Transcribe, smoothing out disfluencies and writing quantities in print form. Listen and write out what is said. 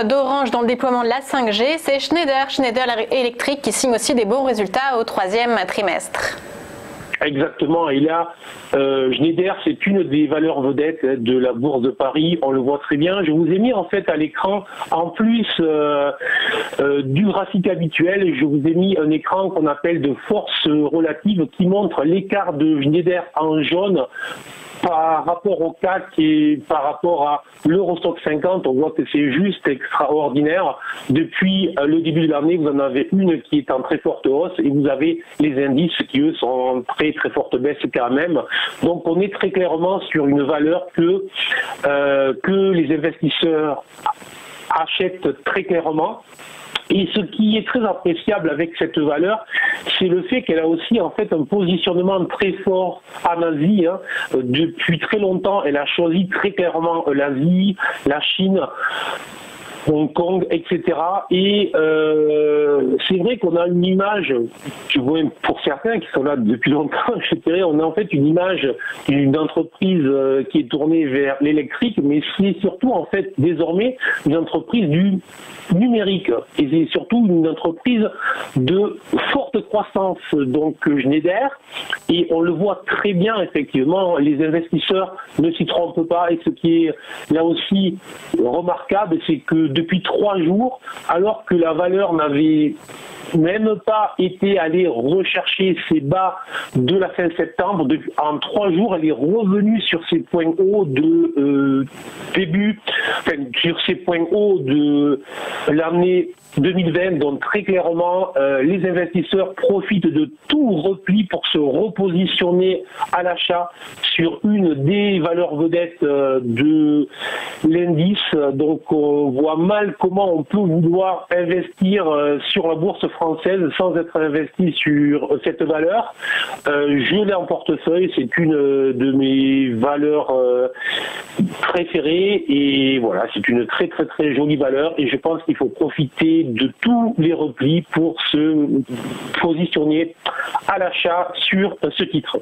d'Orange dans le déploiement de la 5G, c'est Schneider Electric qui signe aussi des bons résultats au troisième trimestre. Exactement, et là, Schneider, c'est une des valeurs vedettes de la Bourse de Paris, on le voit très bien. Je vous ai mis en fait à l'écran, en plus du graphique habituel, je vous ai mis un écran qu'on appelle de force relative qui montre l'écart de Schneider en jaune par rapport au CAC et par rapport à l'Eurostoxx 50, on voit que c'est juste extraordinaire. Depuis le début de l'année, vous en avez une qui est en très forte hausse et vous avez les indices qui, eux, sont en très très forte baisse quand même. Donc on est très clairement sur une valeur que les investisseurs achètent très clairement. Et ce qui est très appréciable avec cette valeur, c'est le fait qu'elle a aussi en fait un positionnement très fort en Asie. Depuis très longtemps, elle a choisi très clairement l'Asie, la Chine, Hong Kong, etc. Et c'est vrai qu'on a une image, je vois pour certains qui sont là depuis longtemps, je dirais, on a en fait une image d'une entreprise qui est tournée vers l'électrique, mais c'est surtout en fait désormais une entreprise du numérique et c'est surtout une entreprise de forte croissance, donc Schneider, et on le voit très bien effectivement, les investisseurs ne s'y trompent pas, et ce qui est là aussi remarquable, c'est que depuis 3 jours, alors que la valeur n'avait même pas été allée rechercher ses bas de la fin septembre, en 3 jours, elle est revenue sur ses points hauts de sur ses points hauts de l'année 2020, donc très clairement, les investisseurs profitent de tout repli pour se repositionner à l'achat sur une des valeurs vedettes de l'indice. Donc on voit mal comment on peut vouloir investir sur la bourse française sans être investi sur cette valeur. Je l'ai en portefeuille, c'est une de mes valeurs préférées et voilà, c'est une très très très jolie valeur et je pense qu'il faut profiter de tous les replis pour se positionner à l'achat sur ce titre.